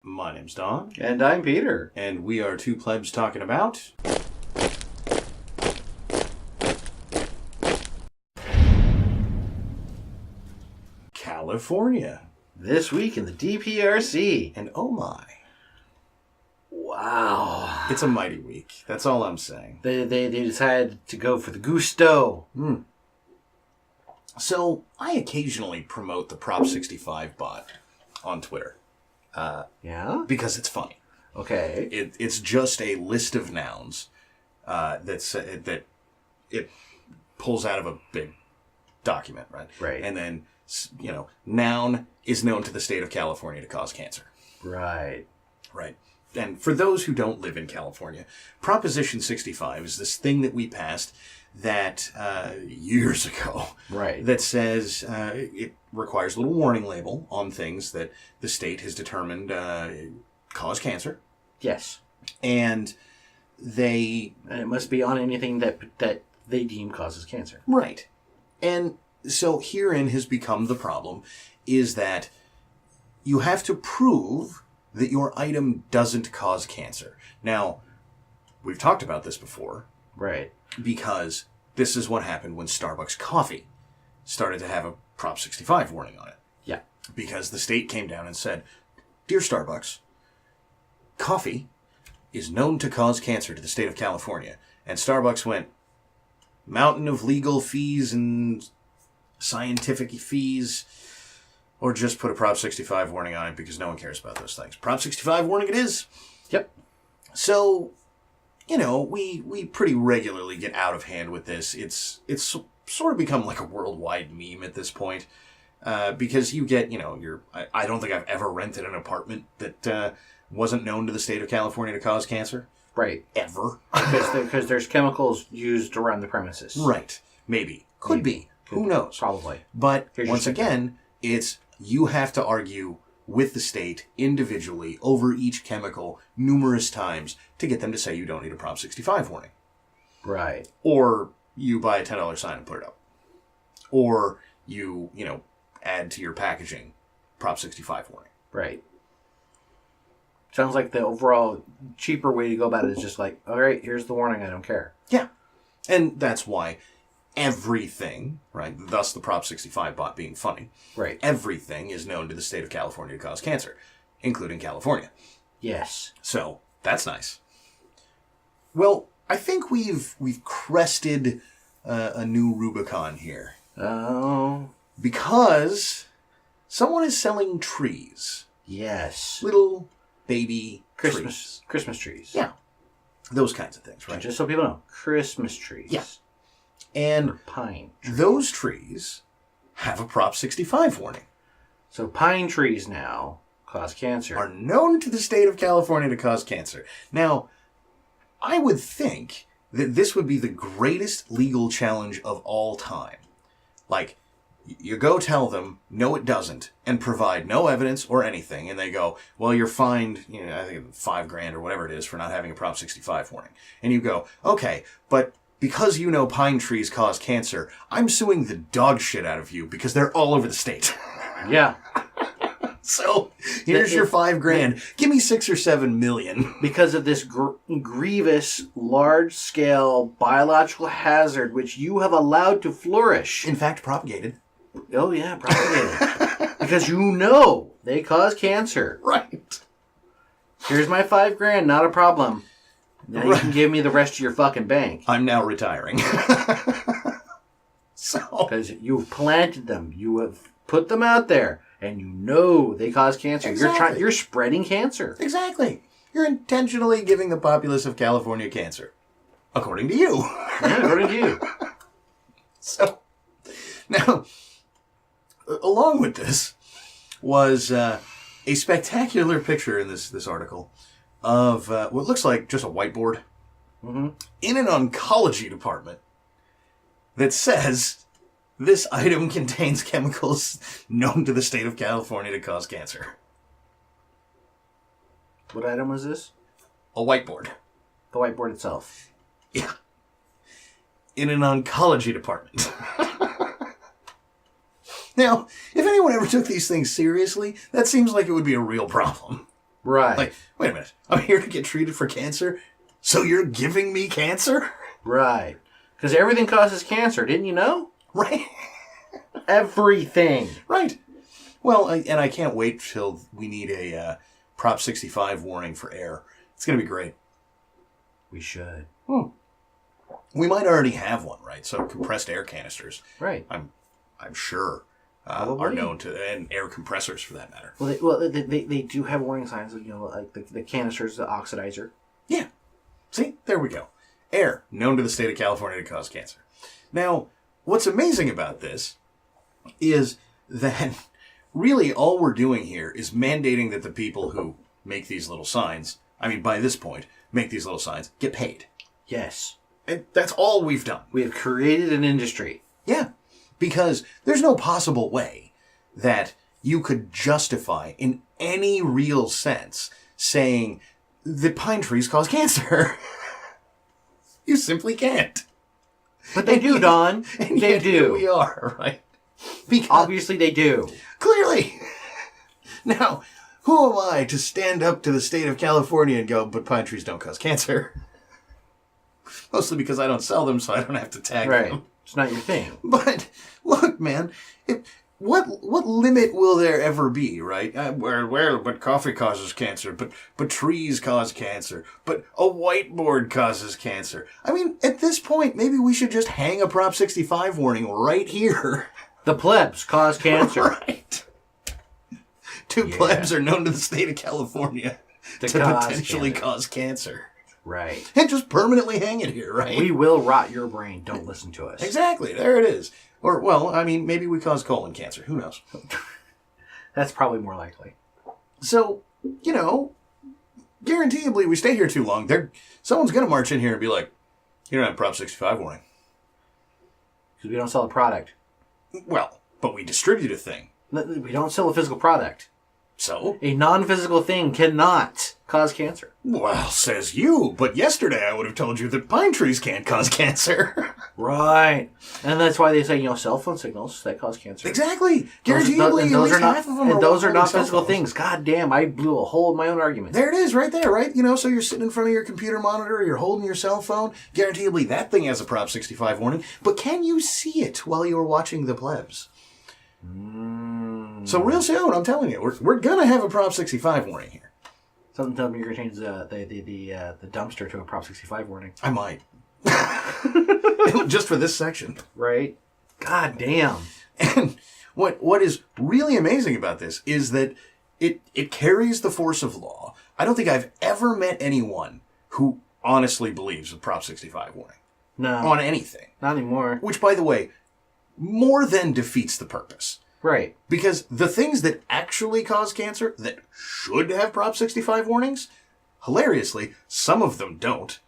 My name's Don. And I'm Peter. And we are two plebs talking about... California. This week in the DPRC. And oh my. Wow. It's a mighty week. That's all I'm saying. They decided to go for the gusto. So, I occasionally promote the Prop 65 bot on Twitter. Yeah? Because it's funny. Okay. It's just a list of nouns that it pulls out of a big document, right? Right. And then, noun is known to the state of California to cause cancer. Right. Right. And for those who don't live in California, Proposition 65 is this thing that we passed that years ago. Right. That says it requires a little warning label on things that the state has determined cause cancer. Yes. And it must be on anything that they deem causes cancer. Right. And so herein has become the problem is that you have to prove that your item doesn't cause cancer. Now, we've talked about this before. Right. Because this is what happened when Starbucks coffee started to have a Prop 65 warning on it. Yeah. Because the state came down and said, Dear Starbucks, coffee is known to cause cancer to the state of California. And Starbucks went, mountain of legal fees and scientific fees, or just put a Prop 65 warning on it because no one cares about those things. Prop 65 warning it is. Yep. So, we pretty regularly get out of hand with this. It's sort of become like a worldwide meme at this point. Because you get, I don't think I've ever rented an apartment that wasn't known to the state of California to cause cancer. Right. Ever. Because there's chemicals used around the premises. Right. Maybe. Could be. Who knows? Probably. But once again, you have to argue with the state individually over each chemical numerous times to get them to say you don't need a Prop 65 warning. Right. Or you buy a $10 sign and put it up. Or you add to your packaging Prop 65 warning. Right. Sounds like the overall cheaper way to go about it is just like, all right, here's the warning, I don't care. Yeah. And that's why everything, right, thus the Prop 65 bot being funny, right, everything is known to the state of California to cause cancer, including California. Yes. So, that's nice. Well, I think we've crested a new Rubicon here. Oh. Because someone is selling trees. Yes. Little baby Christmas trees. Yeah. Those kinds of things, right? Just so people know, Christmas trees. Yeah. And pine trees. Those trees have a Prop 65 warning. So pine trees now cause cancer. Are known to the state of California to cause cancer. Now, I would think that this would be the greatest legal challenge of all time. Like, you go tell them, no it doesn't, and provide no evidence or anything, and they go, well, you're fined, I think $5,000 or whatever it is for not having a Prop 65 warning. And you go, okay, but because pine trees cause cancer, I'm suing the dog shit out of you because they're all over the state. Yeah. So, here's your $5,000. Give me 6 or 7 million. Because of this grievous, large-scale biological hazard which you have allowed to flourish. In fact, propagated. Oh, yeah, propagated. Because they cause cancer. Right. Here's my $5,000, not a problem. Now you can give me the rest of your fucking bank. I'm now retiring. Because you've planted them. You have put them out there. And they cause cancer. Exactly. You're spreading cancer. Exactly. You're intentionally giving the populace of California cancer. According to you. Yeah, according to you. So, now, along with this was a spectacular picture in this article of what looks like just a whiteboard in an oncology department that says this item contains chemicals known to the state of California to cause cancer. What item was this? A whiteboard. The whiteboard itself. Yeah. In an oncology department. Now, if anyone ever took these things seriously, that seems like it would be a real problem. Right. Like, wait a minute. I'm here to get treated for cancer, so you're giving me cancer? Right. Because everything causes cancer, didn't you know? Right. Everything. Right. Well, and I can't wait till we need a Prop 65 warning for air. It's going to be great. We should. We might already have one, right? So compressed air canisters. Right. I'm sure are known to, and air compressors for that matter. Well, they do have warning signs, like the canisters, the oxidizer. Yeah. See, there we go. Air, known to the state of California to cause cancer. Now, what's amazing about this is that really all we're doing here is mandating that the people who make these little signs, I mean, by this point, make these little signs, get paid. Yes. And that's all we've done. We have created an industry. Yeah. Because there's no possible way that you could justify in any real sense saying that pine trees cause cancer. You simply can't. But they do, Don. And They yet do. Here we are, right? Because Obviously they do. clearly. Now, who am I to stand up to the state of California and go, but pine trees don't cause cancer? Mostly because I don't sell them, so I don't have to tag Right. them. It's not your thing. But look, man, what limit will there ever be, right? But coffee causes cancer, but trees cause cancer, but a whiteboard causes cancer. I mean, at this point, maybe we should just hang a Prop 65 warning right here. The plebs cause cancer. Right. Two plebs are known to the state of California to potentially cause cancer. Right. And just permanently hang it here, right? We will rot your brain. Don't listen to us. Exactly. There it is. Or, well, I mean, maybe we cause colon cancer. Who knows? That's probably more likely. So, guaranteedly we stay here too long. Someone's going to march in here and be like, you don't have Prop 65 warning. Because we don't sell a product. Well, but we distribute a thing. We don't sell a physical product. So? A non-physical thing cannot cause cancer. Well, says you. But yesterday I would have told you that pine trees can't cause cancer. Right. And that's why they say, cell phone signals that cause cancer. Exactly. Guaranteedly, those are not, half of them and those are not physical phones. things. God damn, I blew a hole in my own argument. There it is, right there, right? So you're sitting in front of your computer monitor, or you're holding your cell phone. Guaranteedly, that thing has a Prop 65 warning. But can you see it while you're watching the plebs? So real soon, I'm telling you, we're gonna have a Prop 65 warning here. Something tells me you're gonna change the dumpster to a Prop 65 warning. I might. Just for this section. Right? God damn. And what is really amazing about this is that it carries the force of law. I don't think I've ever met anyone who honestly believes a Prop 65 warning. No. On anything. Not anymore. Which, by the way, more than defeats the purpose. Right. Because the things that actually cause cancer that should have Prop 65 warnings, hilariously, some of them don't.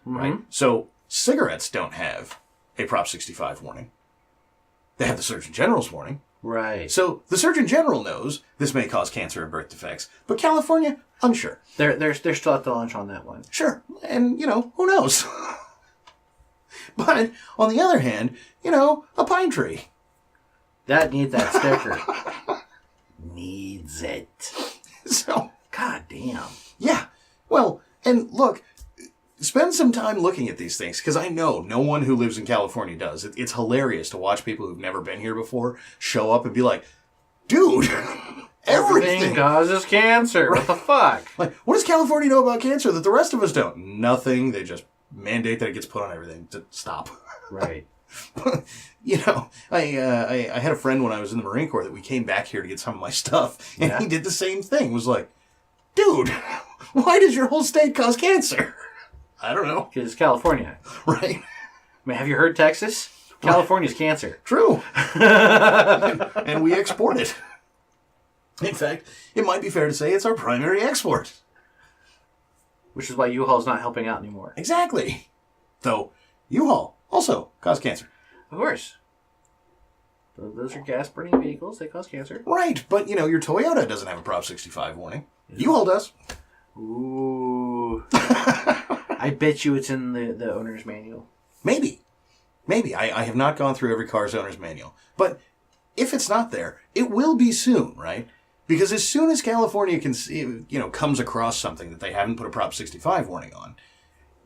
Mm-hmm. Right? So cigarettes don't have a Prop 65 warning. They have the Surgeon General's warning. Right. So the Surgeon General knows this may cause cancer and birth defects, but California, unsure. They're still at the lunch on that one. Sure. And, who knows? But on the other hand, a pine tree. That needs that sticker. Needs it. So, God damn. yeah. Well, and look, spend some time looking at these things, because I know no one who lives in California does. It's hilarious to watch people who've never been here before show up and be like, dude, everything causes cancer. What the fuck? Like, what does California know about cancer that the rest of us don't? Nothing. They just mandate that it gets put on everything to stop. Right. I had a friend when I was in the Marine Corps that we came back here to get some of my stuff, and he did the same thing. Was like, dude, why does your whole state cause cancer? I don't know. Because it's California. Right. Have you heard Texas? California's cancer. True. and we export it. In fact, it might be fair to say it's our primary export. Which is why U-Haul's not helping out anymore. Exactly. Though, U-Haul also cause cancer. Of course. Those are gas-burning vehicles. They cause cancer. Right, but, your Toyota doesn't have a Prop 65 warning. U-Haul does. Ooh. I bet you it's in the owner's manual. Maybe. I have not gone through every car's owner's manual. But if it's not there, it will be soon, right? Because as soon as California can see, comes across something that they haven't put a Prop 65 warning on,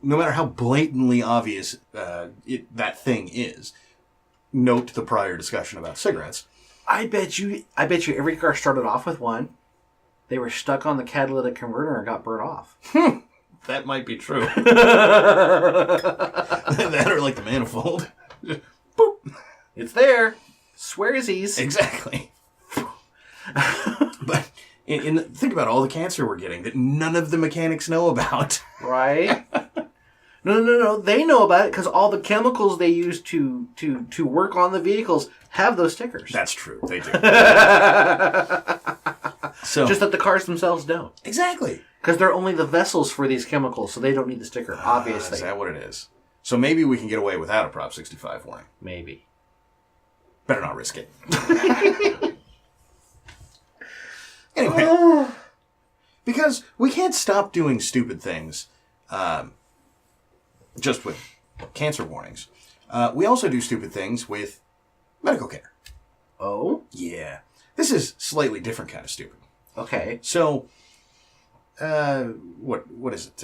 no matter how blatantly obvious that thing is, note the prior discussion about cigarettes. I bet you every car started off with one. They were stuck on the catalytic converter and got burnt off. That might be true. That or like the manifold. Boop. It's there. Swearsies. Exactly. But think about all the cancer we're getting that none of the mechanics know about. Right? No. They know about it because all the chemicals they use to work on the vehicles have those stickers. That's true. They do. So just that the cars themselves don't. Exactly. Because they're only the vessels for these chemicals, so they don't need the sticker, obviously. Is that what it is? So maybe we can get away without a Prop 65 warning. Maybe. Better not risk it. Anyway. Because we can't stop doing stupid things just with cancer warnings. We also do stupid things with medical care. Oh? Yeah. This is slightly different kind of stupid. Okay. So, what is it?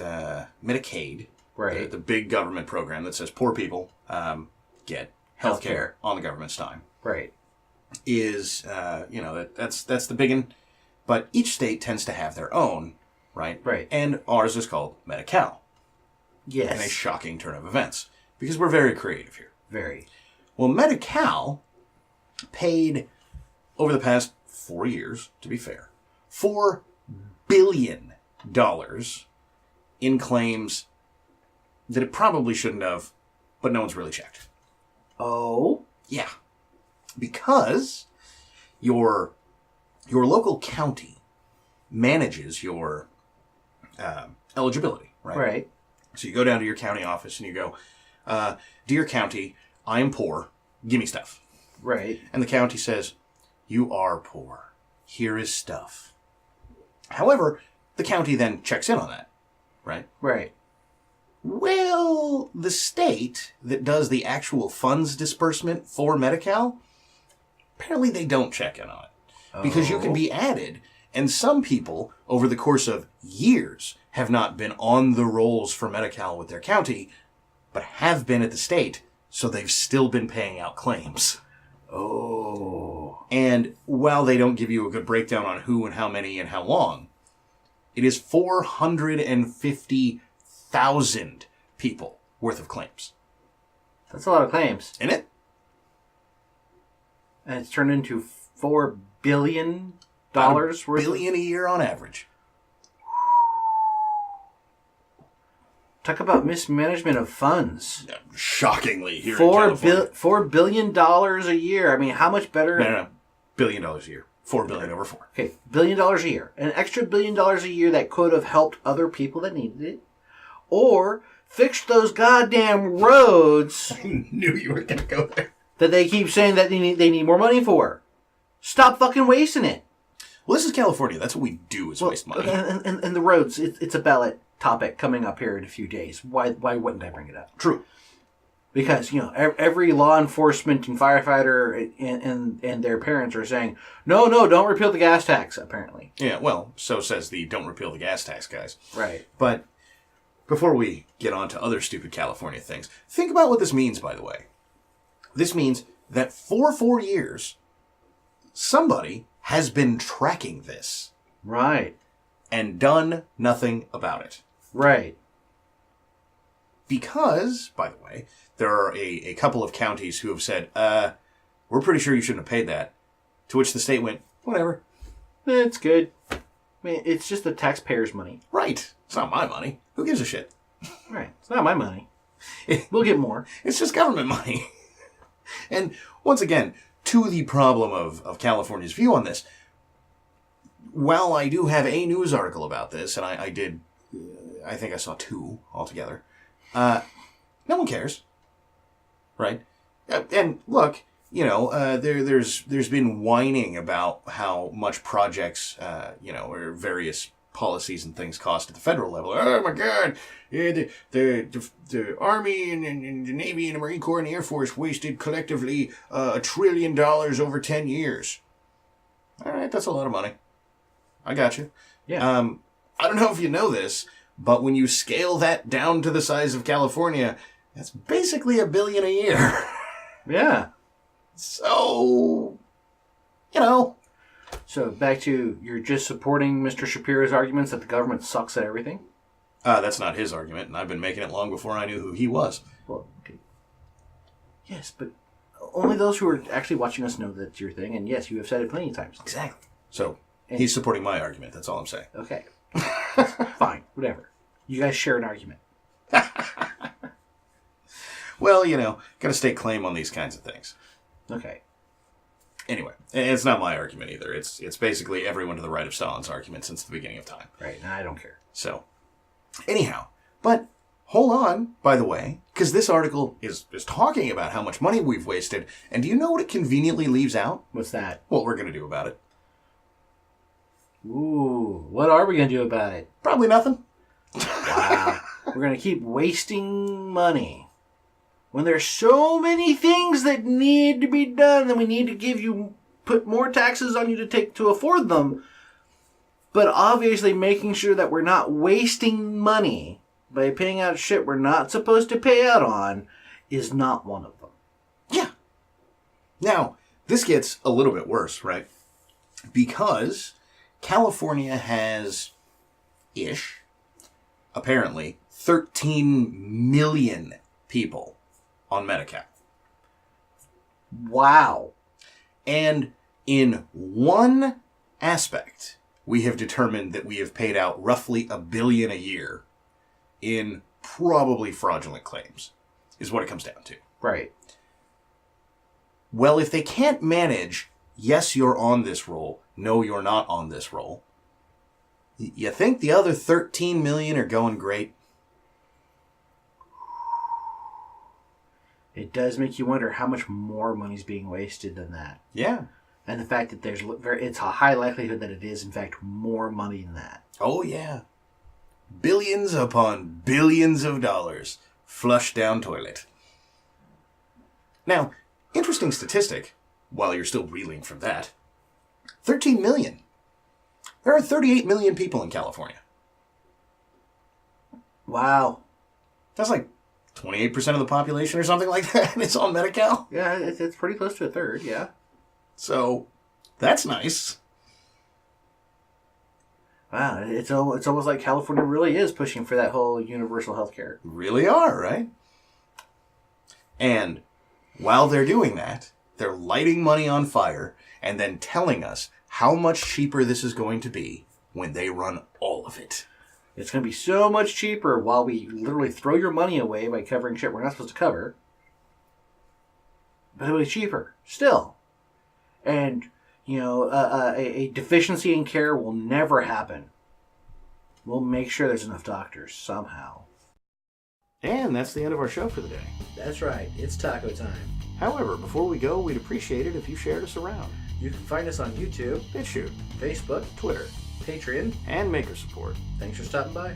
Medicaid. Right. The big government program that says poor people get health care on the government's dime. Right. Is, that's the big one. But each state tends to have their own, right? Right. And ours is called Medi-Cal. Yes. In a shocking turn of events. Because we're very creative here. Very. Well, Medi-Cal paid, over the past 4 years, to be fair, $4 billion in claims that it probably shouldn't have, but no one's really checked. Oh? Yeah. Because your local county manages your eligibility, right? Right. So you go down to your county office and you go, Dear county, I am poor. Give me stuff. Right. And the county says, you are poor. Here is stuff. However, the county then checks in on that, right? Right. Well, the state that does the actual funds disbursement for Medi-Cal, apparently they don't check in on it. Because you can be added, and some people, over the course of years, have not been on the rolls for Medi-Cal with their county, but have been at the state, so they've still been paying out claims. Oh. And while they don't give you a good breakdown on who and how many and how long, it is 450,000 people worth of claims. That's a lot of claims. Isn't it? And it's turned into $4 billion worth. $1 billion a year on average. Talk about mismanagement of funds. Shockingly, here in California. $4 billion a year. I mean, how much better? No. $1 billion a year. $4 billion over 4. Okay, $1 billion a year. An extra $1 billion a year that could have helped other people that needed it. Or fixed those goddamn roads. I knew you were going to go there. That they keep saying that they need more money for. Stop fucking wasting it. Well, this is California. That's what we do is waste money. And the roads, it's a ballot topic coming up here in a few days. Why wouldn't I bring it up? True. Because, every law enforcement and firefighter and their parents are saying, no, don't repeal the gas tax, apparently. Yeah, well, so says the don't repeal the gas tax guys. Right. But before we get on to other stupid California things, think about what this means, by the way. This means that for 4 years, somebody has been tracking this. Right. And done nothing about it. Right. Because, by the way, there are a couple of counties who have said, we're pretty sure you shouldn't have paid that. To which the state went, whatever. It's good. I mean, it's just the taxpayers' money. Right. It's not my money. Who gives a shit? Right. It's not my money. We'll get more. It's just government money. And once again, to the problem of California's view on this, while I do have a news article about this, and I did, I think I saw 2 altogether, no one cares. Right? And look, there's been whining about how much projects, or various policies and things cost at the federal level. Oh my God, the Army and the Navy and the Marine Corps and the Air Force wasted collectively $1 trillion over 10 years. All right, that's a lot of money. I got you. Yeah. I don't know if you know this, but when you scale that down to the size of California, that's basically $1 billion a year. Yeah. So, you know. So back to, you're just supporting Mr. Shapiro's arguments that the government sucks at everything? That's not his argument, and I've been making it long before I knew who he was. Well, okay. Yes, but only those who are actually watching us know that's your thing, and yes, you have said it plenty of times. Exactly. So, he's supporting my argument, that's all I'm saying. Okay. Fine, whatever. You guys share an argument. Well, you know, gotta stake claim on these kinds of things. Okay. Anyway, it's not my argument either. It's basically everyone to the right of Stalin's argument since the beginning of time. Right, I don't care. So, anyhow, but hold on, by the way, because this article is talking about how much money we've wasted, and do you know what it conveniently leaves out? What's that? What we're going to do about it. Ooh, what are we going to do about it? Probably nothing. Wow. We're going to keep wasting money. When there's so many things that need to be done, then we need to put more taxes on you to afford them. But obviously making sure that we're not wasting money by paying out shit we're not supposed to pay out on is not one of them. Yeah. Now, this gets a little bit worse, right? Because California has, apparently, 13 million people on Medi-Cal. Wow. And in one aspect, we have determined that we have paid out roughly $1 billion a year in probably fraudulent claims, is what it comes down to. Right. Well, if they can't manage, yes, you're on this roll, no, you're not on this roll, you think the other 13 million are going great? It does make you wonder how much more money's being wasted than that. Yeah. And the fact that it's a high likelihood that it is, in fact, more money than that. Oh, yeah. Billions upon billions of dollars flushed down toilet. Now, interesting statistic, while you're still reeling from that. 13 million. There are 38 million people in California. Wow. That's like 28% of the population or something like that. And it's on Medi-Cal. Yeah, it's pretty close to a third, yeah. So, that's nice. Wow, it's almost like California really is pushing for that whole universal health care. Really are, right? And while they're doing that, they're lighting money on fire and then telling us how much cheaper this is going to be when they run all of it. It's going to be so much cheaper while we literally throw your money away by covering shit we're not supposed to cover. But it'll be cheaper, still. And, you know, a deficiency in care will never happen. We'll make sure there's enough doctors, somehow. And that's the end of our show for the day. That's right, it's taco time. However, before we go, we'd appreciate it if you shared us around. You can find us on YouTube, BitChute, Facebook, Twitter, Patreon, and Maker Support. Thanks for stopping by.